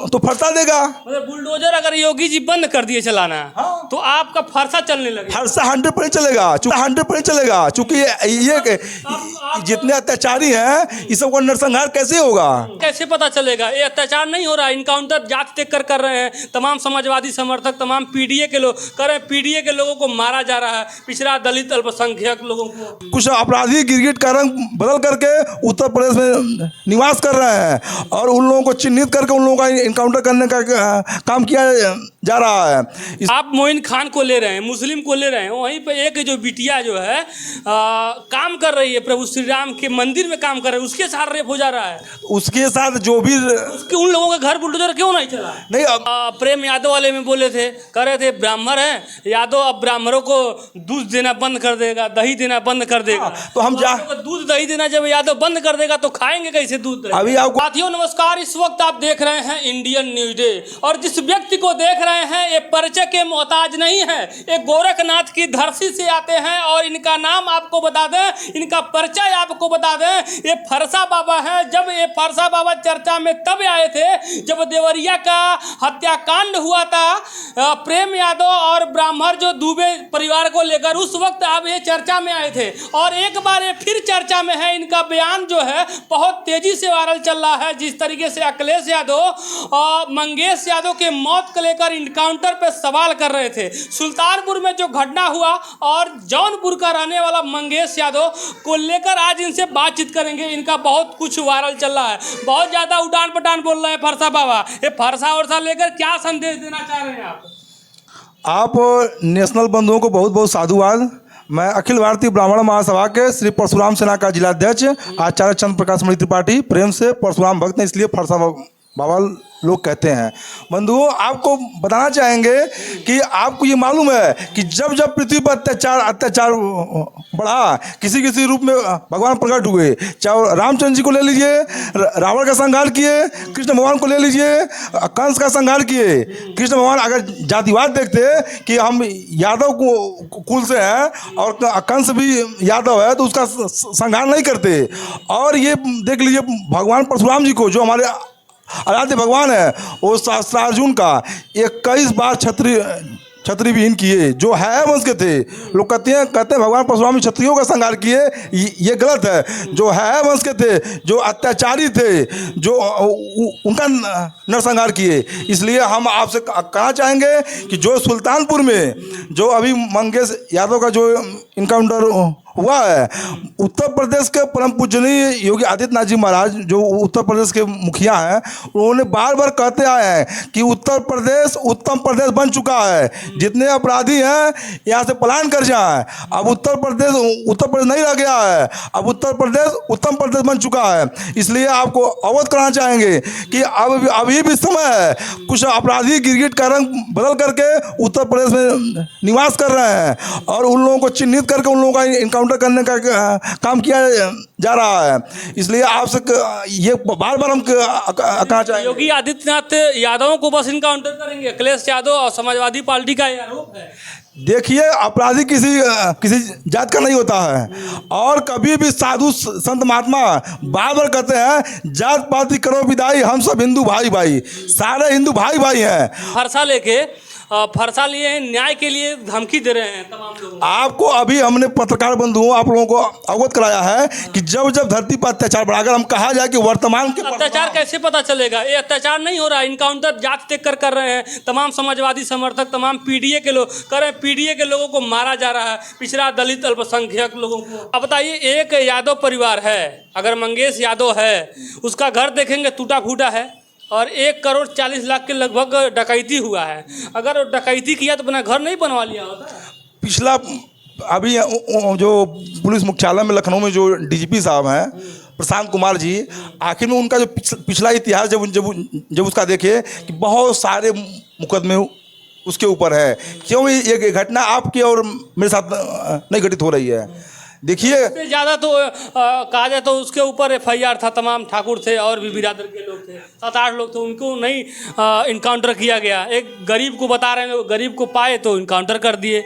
तो फरसा देगा। मतलब बुलडोजर अगर योगी जी बंद कर दिए चलाना, हाँ। तो आपका फरसा चलने लगे। फरसा 100% चलेगा, 100% चलेगा। चूंकि ये जितने अत्याचारी हैं इस सबका नरसंहार कैसे होगा? कैसे पता चलेगा? ये अत्याचार नहीं हो रहा, इनकाउंटर जांच देख कर रहे हैं। तमाम समाजवादी समर्थक, तमाम पीडीए के लोग कर रहे हैं। पीडीए के लोगों को मारा जा रहा है, पिछड़ा, दलित, अल्पसंख्यक लोगों को। कुछ अपराधी गिरगिट का रंग बदल करके उत्तर प्रदेश में निवास कर रहे हैं और उन लोगों को चिन्हित करके उन लोगों का इनकाउंटर करने का काम किया जा रहा है। आप मोइन खान को ले रहे हैं, मुस्लिम को ले रहे हैं, वहीं पे एक जो बिटिया जो है काम कर रही है, प्रभु श्री राम के मंदिर में काम कर रहे हैं, उसके साथ रेप हो जा रहा है। उसके साथ जो भी उन लोगों के घर बुलडोजर क्यों नहीं चला? नहीं। प्रेम यादव वाले में बोले थे, कह रहे थे ब्राह्मण है यादव, अब ब्राह्मणों को दूध देना बंद कर देगा, दही देना बंद कर देगा। तो हम दूध दही देना जब यादव बंद कर देगा तो खाएंगे कैसे दूध? अभी आपको साथियों नमस्कार, इस वक्त आप देख रहे हैं इंडियन न्यूज डे, और जिस व्यक्ति को देख रहे हैं ये परिचय के मोहताज नहीं है। ये गोरखनाथ की धरती से आते हैं और इनका नाम आपको बता दें, इनका परिचय आपको बता दें, ये फरसा बाबा है। जब ये फरसा बाबा चर्चा में तब आए थे जब देवरिया का हत्याकांड हुआ था, प्रेम यादव और ब्राह्मण जो दुबे परिवार को लेकर, उस वक्त अब ये चर्चा में आए थे और एक बार ये फिर चर्चा में है। इनका बयान जो है बहुत तेजी से वायरल चल रहा है। जिस तरीके से अखिलेश यादव और मंगेश यादव के मौत को लेकर इनकाउंटर पे सवाल कर रहे थे, सुल्तानपुर में जो घटना हुआ और जौनपुर का रहने वाला मंगेश यादव को लेकर आज इनसे बातचीत करेंगे। इनका बहुत कुछ वायरल चल रहा है, बहुत ज़्यादा उठान पटान बोल रहे हैं फरसा बाबा। ये फरसा वर्सा लेकर क्या संदेश देना चाह रहे हैं आप? नेशनल बंधुओं को बहुत बहुत साधुवाद। मैं अखिल भारतीय ब्राह्मण महासभा के श्री परशुराम सेना का जिलाध्यक्ष आचार्य चंद्र प्रकाश मणि त्रिपाठी, प्रेम से परशुराम भक्त ने इसलिए फरसा बाबा लोग कहते हैं। बंधुओं, आपको बताना चाहेंगे कि आपको ये मालूम है कि जब जब पृथ्वी पर अत्याचार बढ़ा, किसी किसी रूप में भगवान प्रकट हुए। चाहे रामचंद्र जी को ले लीजिए, रावण का संहार किए, कृष्ण भगवान को ले लीजिए, कंस का संहार किए। कृष्ण भगवान अगर जातिवाद देखते कि हम यादव को कुल से हैं और कंस भी यादव है तो उसका संहार नहीं करते। और ये देख लीजिए भगवान परशुराम जी को, जो हमारे आराध्य भगवान है, वो शास्त्रार्जुन का 21 बार छत्री विहीन किए, जो है वंश के थे। लोग कहते हैं भगवान परशुराम क्षत्रियों का संहार किए, ये गलत है। जो है वंश के थे, जो अत्याचारी थे, जो उनका नरसंहार किए। इसलिए हम आपसे कहना चाहेंगे कि जो सुल्तानपुर में जो अभी मंगेश यादव का जो इनकाउंटर हुआ है, उत्तर प्रदेश के परम पूजनीय योगी आदित्यनाथ जी महाराज, जो उत्तर प्रदेश के मुखिया हैं, उन्होंने बार बार कहते आए हैं कि उत्तर प्रदेश उत्तम प्रदेश बन चुका है। जितने अपराधी हैं यहाँ से पलायन कर जाएं। अब उत्तर प्रदेश नहीं रह गया है, अब उत्तर प्रदेश उत्तम प्रदेश बन चुका है। इसलिए आपको अवगत कराना चाहेंगे कि अब अभी भी समय है। कुछ अपराधी गिरगिट का रंग बदल करके उत्तर प्रदेश में निवास कर रहे हैं और उन लोगों को चिन्हित करके उन लोगों का इनकाउंटर करने का काम किया जा रहा है। इसलिए आपसे ये बार बार हम कहना चाहेंगे, योगी आदित्यनाथ यादवों को बस इनकाउंटर करेंगे। अखिलेश यादव और समाजवादी पार्टी का आरोप है। देखिए, अपराधी किसी जात का नहीं होता है और कभी भी साधु संत महात्मा बार बार कहते हैं जात पाति करो विदाई, हम सब हिंदू भाई भाई, सारे हिंदू भाई भाई हैं। फरसा लेके फरसा लिए हैं, न्याय के लिए धमकी दे रहे हैं तमाम लोग। आपको अभी हमने पत्रकार बंधुओं आप लोगों को अवगत कराया है कि जब जब धरती पर अत्याचार बढ़ा, अगर हम कहा जाए कि वर्तमान के अत्याचार कैसे पता चलेगा? ये अत्याचार नहीं हो रहा, इनकाउंटर जांच देख कर रहे हैं। तमाम समाजवादी समर्थक, तमाम पीडीए के लोग कर रहे हैं। पीडीए के लोगों को मारा जा रहा है, पिछड़ा, दलित, अल्पसंख्यक लोगों को। अब बताइए, एक यादव परिवार है, अगर मंगेश यादव है, उसका घर देखेंगे टूटा फूटा है और 1,40,00,000 के लगभग डकैती हुआ है। अगर डकैती किया तो अपना घर नहीं बनवा लिया होता? पिछला अभी जो पुलिस मुख्यालय में लखनऊ में जो डीजीपी साहब हैं प्रशांत कुमार जी, आखिर में उनका जो पिछला इतिहास जब उसका देखे कि बहुत सारे मुकदमे उसके ऊपर है। क्यों ये घटना आपके और मेरे साथ नहीं घटित हो रही है? देखिए, ज़्यादा तो कहा जाए तो उसके ऊपर एफआईआर था, तमाम ठाकुर थे और भी बिरादर के लोग थे, 7-8 लोग थे, उनको नहीं इनकाउंटर किया गया। एक गरीब को बता रहे हैं, गरीब को पाए तो इनकाउंटर कर दिए।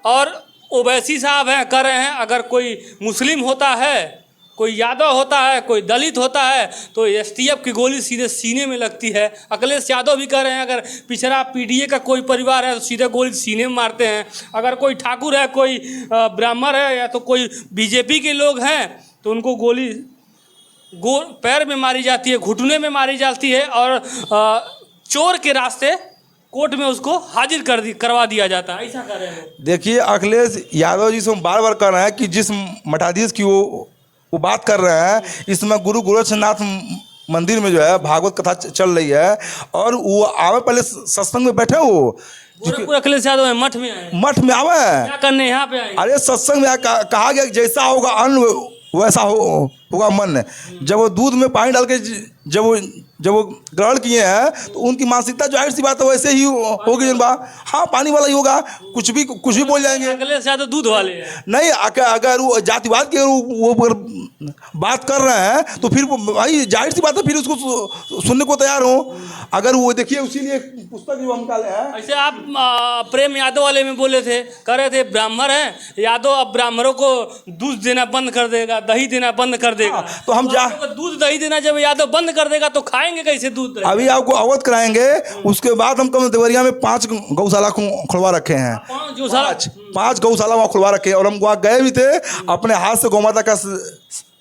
और ओवैसी साहब हैं, कह रहे हैं अगर कोई मुस्लिम होता है कोई यादव होता है, कोई दलित होता है, तो एसटीएफ की गोली सीधे सीने में लगती है। अखिलेश यादव भी कह रहे हैं अगर पिछड़ा पीडीए का कोई परिवार है तो सीधे गोली सीने में मारते हैं। अगर कोई ठाकुर है, कोई ब्राह्मण है, या तो कोई बीजेपी के लोग हैं तो उनको गोली पैर में मारी जाती है, घुटने में मारी जाती है, और चोर के रास्ते कोर्ट में उसको हाजिर करवा दिया जाता है। ऐसा कर रहे हैं। देखिए, अखिलेश यादव जी से हम बार बार कह रहे हैं कि जिस मठाधीश की वो बात कर रहे हैं, इसमें गुरु गोरक्षनाथ मंदिर में जो है भागवत कथा चल रही है, और वो आवे पहले सत्संग में बैठे हो। गोरखपुर अखिलेश यादव है, मठ में आए, मठ में आवे क्या करने यहाँ पे आए? अरे सत्संग में कहा गया जैसा होगा अन्न वैसा होगा मन। जब वो दूध में पानी डाल के जब वो ग्रहण किए हैं तो उनकी मानसिकता जो सी बात है वैसे ही होगी जनबा। हाँ, पानी वाला ही होगा, कुछ भी बोल जाएंगे। अखिलेश यादव दूध वाले हैं। नहीं, अगर वो जातिवाद की वो बात कर रहे हैं तो फिर भाई जाहिर सी बात है, फिर उसको सुनने को तैयार हो। अगर वो देखिए, उसीलिए पुस्तक जो हम निकाले हैं। ऐसे आप प्रेम यादव वाले में बोले थे, कह रहे थे ब्राह्मण हैं यादव, अब ब्राह्मणों को दूध देना बंद कर देगा, दही देना बंद कर देगा। तो हम दूध दही देना जब यादव बंद कर देगा तो खाएंगे कैसे दूध? अभी आपको अवगत कराएंगे। उसके बाद हम कम देवरिया में 5 गौशाला खुलवा रखे हैं। 5 गौशाला वहाँ खुलवा रखे हैं, और हम वहाँ गए भी थे। अपने हाथ से गौ माता का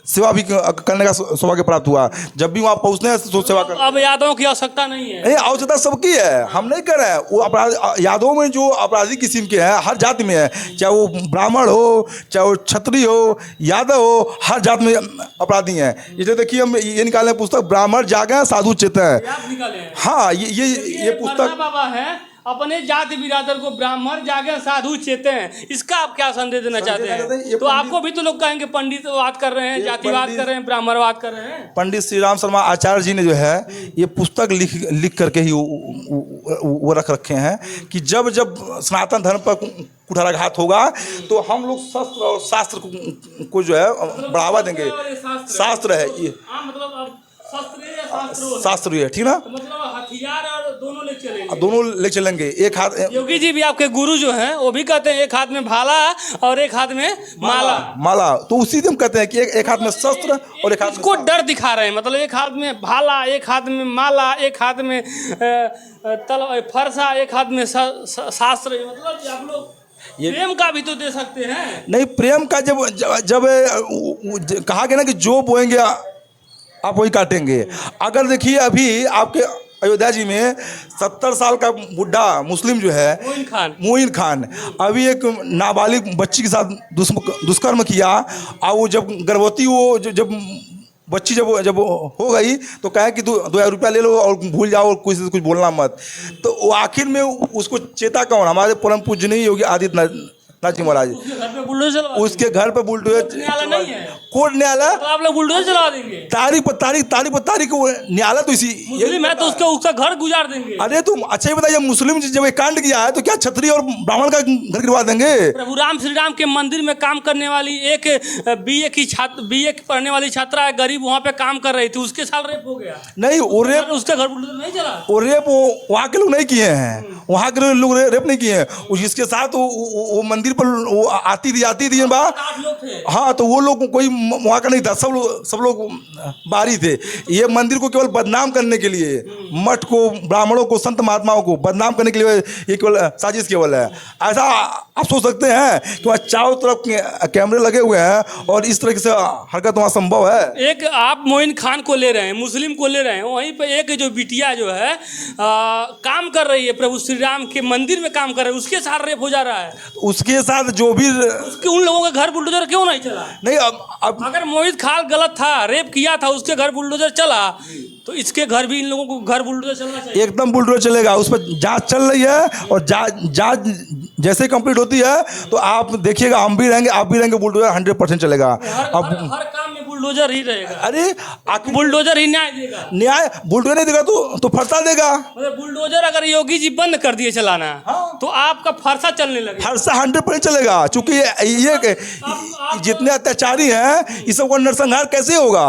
सेवा भी करने का सौभाग्य प्राप्त हुआ। जब भी वहाँ पहुँचते हैं तो सेवा कर। अब यादवों की आवश्यकता नहीं है। नहीं, आवश्यकता सबकी है, हम नहीं कर रहे हैं। वो अपराध यादवों में जो अपराधी किस्म के हैं, हर जाति में है, चाहे वो ब्राह्मण हो, चाहे वो क्षत्रिय हो, यादव हो, हर जात में अपराधी हैं। इसलिए देखिए, हम ये निकाले पुस्तक, ब्राह्मण जागे साधु चेतें। हाँ, ये पुस्तक बाबा है, अपने जाति बिरादर को ब्राह्मण जागे साधु चेते हैं। इसका आप क्या संदेश देना चाहते हैं? तो आपको भी तो लोग कहेंगे पंडित बात कर रहे हैं, जातिवाद कर रहे हैं, ब्राह्मणवाद कर रहे हैं। पंडित श्री राम शर्मा आचार्य जी ने जो है ये पुस्तक लिख करके ही वो रख रखे हैं कि जब सनातन धर्म पर कुठाराघात होगा तो हम लोग शस्त्र और शास्त्र को जो है बढ़ावा देंगे। शास्त्र है ये, मतलब शास्त्र है, ठीक ना? मतलब हथियार और दोनों ले चलेंगे। एक हाथ योगी जी भी आपके गुरु जो हैं वो भी कहते हैं एक हाथ में भाला और एक हाथ में माला। तो उसी दिन कहते हैं कि एक हाथ में शस्त्र और एक हाथ को डर दिखा रहे हैं। मतलब एक हाथ में भाला, एक हाथ में माला, एक हाथ में फरसा, एक हाथ में शास्त्र। मतलब आप लोग प्रेम का भी तो दे सकते हैं। नहीं, प्रेम का जब कहा गया ना कि जो बोएंगे आप वही काटेंगे। अगर देखिए, अभी आपके अयोध्या जी में 70 साल का बुढ़ा मुस्लिम जो है मोइन खान अभी एक नाबालिग बच्ची के साथ दुष्कर्म किया। और वो जब गर्भवती वो जब बच्ची जब हो गई तो कहे कि 2,000 रुपया ले लो और भूल जाओ और कुछ बोलना मत। तो वो आखिर में उसको चेता कौन? हमारे परम पूजनीय योगी आदित्यनाथ जी महाराज। उसके घर पे बुलडोजर नहीं है, कोर्ट न्यायालय, तो आप लोग बुलडोजर चला देंगे। तारीख पर तारीख न्यायालय तो इसी मुस्लिम है तो उसका घर गुजार देंगे। अरे तुम अच्छा ही बताइए, मुस्लिम जब एक कांड किया है तो क्या क्षत्रिय और ब्राह्मण का घर गिरवा देंगे? प्रभु राम श्री राम के मंदिर में काम करने वाली एक बीए पढ़ने वाली छात्रा है, गरीब, वहाँ पे काम कर रही थी, उसके साथ रेप हो गया। नहीं, वो रेप उसका घर बुलडोजर नहीं चला। वो रेप वहाँ के लोग नहीं किए हैं, वहाँ के लोग रेप नहीं किए हैं। जिसके साथ वो मंदिर पर वो आती थी जाती थी बा। हाँ, तो वो लोग कोई वहाँ का नहीं था, सब लोग बाहरी थे। ये मंदिर को केवल बदनाम करने के लिए, मठ को, ब्राह्मणों को, संत महात्माओं को बदनाम करने के लिए ये केवल साजिश केवल है। ऐसा आप सोच सकते हैं कि वहाँ चारों तरफ कैमरे लगे हुए हैं और इस तरह से हरकत वहाँ संभव है? एक आप मोइन खान को ले रहे हैं, मुस्लिम को ले रहे हैं, वहीं पे एक जो बिटिया जो है काम कर रही है, प्रभु श्री राम के मंदिर में काम कर रही है, उसके साथ रेप हो जा रहा है। उसके साथ जो भी उन लोगों का घर बुलडोजर क्यों नहीं चला? नहीं, अब अगर मोहित खान गलत था, रेप किया था, उसके घर बुलडोजर चला, तो इसके घर भी इन लोगों को घर बुलडोजर चलना चाहिए। एकदम बुलडोजर चलेगा, उस पर जांच चल रही है और जांच जैसे कंप्लीट होती है तो आप देखिएगा, हम भी रहेंगे, आप भी रहेंगे, बुलडोजर 100% चलेगा। अब हर काम में बुलडोजर ही रहेगा। अरे बुलडोजर ही न्याय देगा। न्याय बुलडोजर नहीं देगा तो फरसा देगा। मतलब बुलडोजर अगर योगी जी बंद कर दिए चलाना, हाँ, तो आपका फरसा चलने लगेगा। फरसा 100% चलेगा, चूंकि ये जितने अत्याचारी हैं इस सबको नरसंहार कैसे होगा?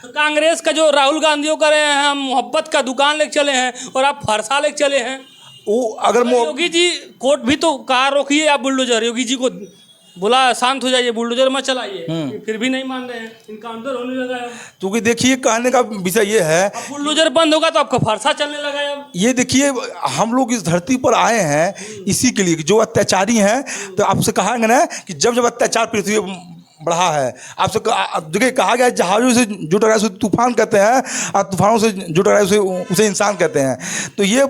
तो कांग्रेस का जो राहुल गांधी कर रहे हैं, हम मोहब्बत का दुकान लेके चले हैं और आप फरसा लेके चले हैं। वो अगर योगी जी कोर्ट भी तो कार रोकिए, आप बुलडोजर योगी जी को बोला शांत हो जाइए, बुलडोजर मत चलाइए, फिर भी नहीं मान रहे हैं, इनकाउंटर होने लगा है। क्योंकि देखिए कहने का विषय ये है, अब बुलडोजर बंद होगा तो आपका फरसा चलने लगा है अब। ये देखिए हम लोग इस धरती पर आए हैं इसी के लिए कि जो अत्याचारी हैं, तो आपसे कहांगे ना कि जब जब अत्याचार पृथ्वी पर बढ़ा है, आपसे देखिए कहा गया है जहाज़ों से जो टकराए उसे तूफान कहते हैं और तूफानों से जो टकराए उसे इंसान कहते हैं। तो ये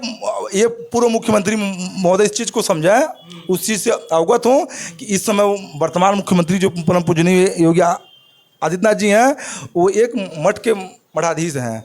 पूर्व मुख्यमंत्री महोदय इस चीज़ को समझाएं, उस चीज़ से अवगत हों कि इस समय वर्तमान मुख्यमंत्री जो परम पूजनीय योगी आदित्यनाथ जी हैं, वो एक मठ के मठाधीश हैं।